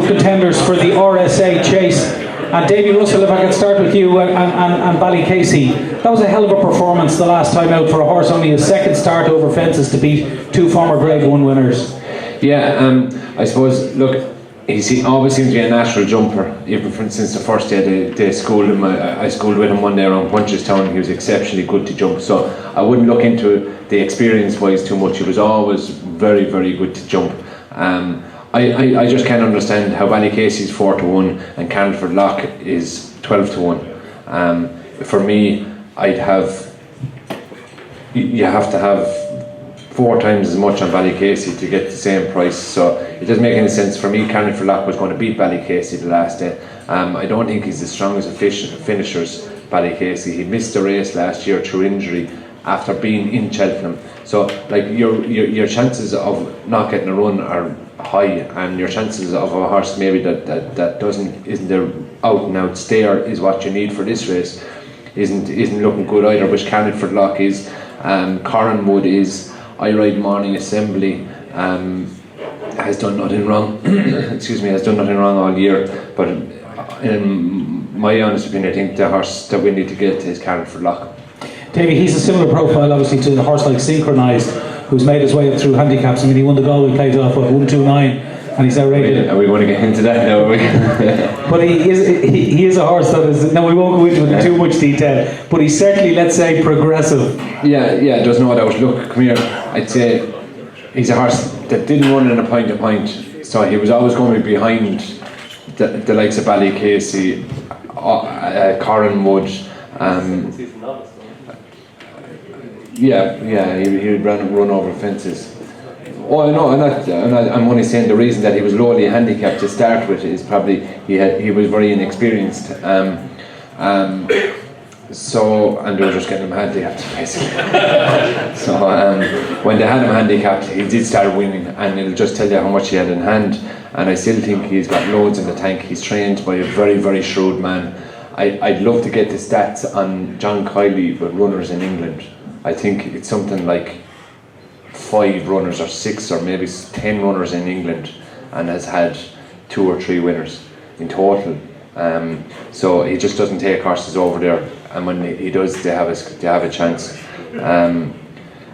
contenders for the RSA chase. And Davy Russell, if I could start with you and Ballycasey. That was a hell of a performance the last time out for a horse, only his second start over fences to beat two former Grade 1 winners. Yeah, I suppose, look, he always seems to be a natural jumper, even since the first day they schooled him. I schooled with him one day around Punchestown. He was exceptionally good to jump, so I wouldn't look into the experience-wise too much. He was always very, very good to jump. I just can't understand how Ballycasey's 4-1 and Carlingford Lough is 12-1. For me, you have to have 4 times as much on Ballycasey to get the same price, so it doesn't make any sense for me. Carlingford Lough was going to beat Ballycasey the last day. I don't think he's as strong as a finishers, Ballycasey. He missed the race last year through injury after being in Cheltenham, so like your chances of not getting a run are high, and your chances of a horse maybe that isn't their out and out stayer is what you need for this race isn't looking good either, which Carlingford Lough is. Corranwood is. I Ride Morning Assembly has done nothing wrong. Has done nothing wrong all year. But in my honest opinion, I think the horse that we need to get is Carlingford Lough. Davy, he's a similar profile, obviously, to the horse like Synchronised, who's made his way up through handicaps. I mean, he won the Galway Plate off at 129, and he's outrated. Are we going to get into that now? But he is a horse that is. No, we won't go into it in too much detail. But he's certainly, let's say, progressive. Yeah, there's no doubt. Look, come here. I'd say he's a horse that didn't run in a point to point, so he was always going to be behind the likes of Ballycasey, Corranwood. He would run over fences. Oh, no, I'm only saying the reason that he was lowly handicapped to start with is probably he was very inexperienced. So, and they were just getting him handicapped, basically. So, when they had him handicapped, he did start winning, and it'll just tell you how much he had in hand. And I still think he's got loads in the tank. He's trained by a very, very shrewd man. I'd love to get the stats on John Kiley with runners in England. I think it's something like 5 runners or 6 or maybe 10 runners in England, and has had 2 or 3 winners in total. So he just doesn't take horses over there, and when he does, they have a chance.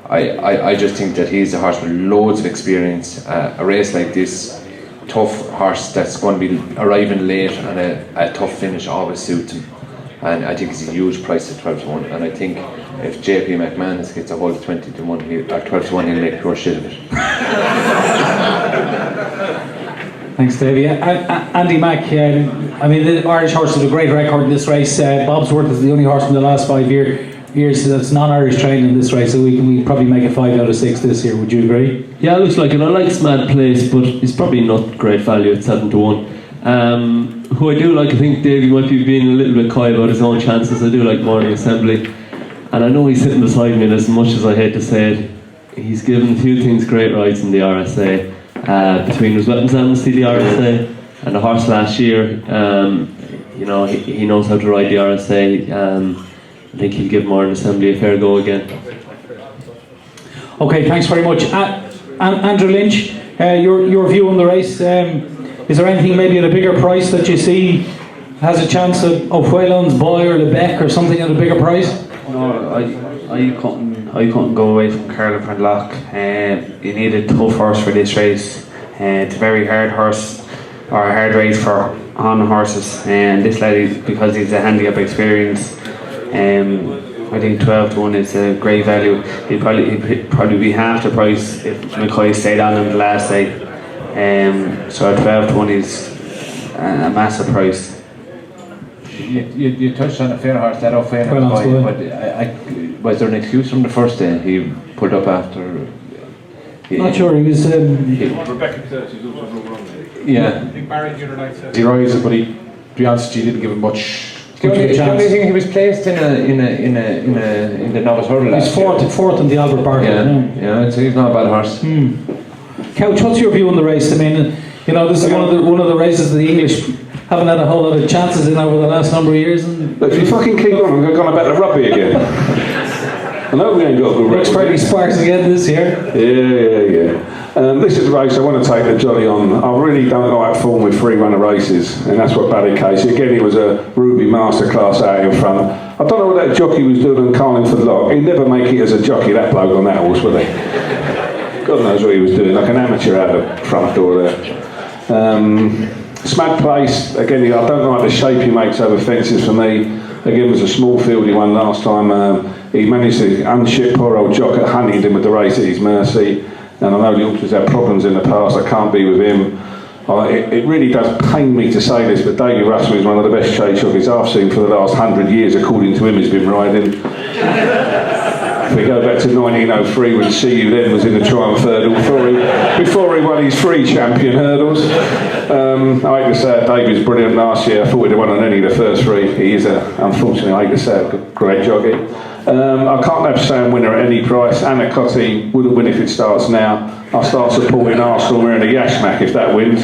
I just think that he's a horse with loads of experience. A race like this, tough horse that's going to be arriving late, and a tough finish always suits him. And I think it's a huge price at 12-1. And I think if JP McManus gets a hold of 20-1 or 12-1, he'll make pure shit of it. Thanks, Davey. Andy Mack, I mean, the Irish horse has a great record in this race. Bobsworth is the only horse in the last 5 years that's non-Irish trained in this race, so we probably make it 5 out of 6 this year. Would you agree? Yeah, it looks like it. I like Smad Place, but it's probably not great value at 7-1. Who I do like, I think Davey might be being a little bit coy about his own chances. I do like Morning Assembly, and I know he's sitting beside me, and as much as I hate to say it, he's given a few things great rides in the RSA. Between his weapons amnesty, the RSA, and the horse last year, he knows how to ride the RSA. I think he'll give Morning Assembly a fair go again. Okay, thanks very much. Andrew Lynch, your view on the race. Is there anything maybe at a bigger price that you see has a chance of Whelan's Boy or Lebec or something at a bigger price? No, I couldn't go away from Carlingford Lough. You need a tough horse for this race. It's a very hard horse, or a hard race for on horses. And this lad, because he's a handicap experience, I think 12-1 is a great value. He'd probably be half the price if McCoy stayed on him the last day. So 12-1 is a massive price. You touched on a fair horse, that O'Fallon's Boy, but was there an excuse from the first day? He pulled up after. Not sure. He was. Rebecca said she's also wrong. Yeah. I think Barry the other night said. He rises, but to be honest, you didn't give him much. The only thing, he was placed in the novice hurdle last year. He's fourth in the Albert Barker. Yeah, he's not a bad horse. Couch, what's your view on the race? I mean, this is one of the races that the English haven't had a whole lot of chances in over the last number of years. And look, if you fucking keep going, we're going to bet the rugby again. I know we're going to go good. Looks pretty sparks again this year. Yeah. This is a race I want to take the jolly on. I really don't like form with three-runner races, and that's what Ballycasey. Again, it was a Ruby masterclass out in front. I don't know what that jockey was doing on Carlingford Lock. He'd never make it as a jockey, that bloke on that horse, would he? God knows what he was doing, like an amateur out the front door there. Smad Place, again, I don't like the shape he makes over fences for me. Again, it was a small field he won last time. He managed to unship poor old Jock at Huntingdon with the race at his mercy. And I know the Ultras had problems in the past, I can't be with him. It really does pain me to say this, but Davy Russell is one of the best chase jockeys I've seen for the last 100 years, according to him, he's been riding. If we go back to 1903 when See You Then was in the Triumph Hurdle before he won his 3 champion hurdles. I hate to say it, Davy's brilliant last year. I thought he'd have won on any of the first 3. He is, unfortunately, I hate to say it, a great jockey. I can't have Sam winner at any price. Anacotti wouldn't win if it starts now. I'll start supporting Arsenal wearing a Yashmak if that wins.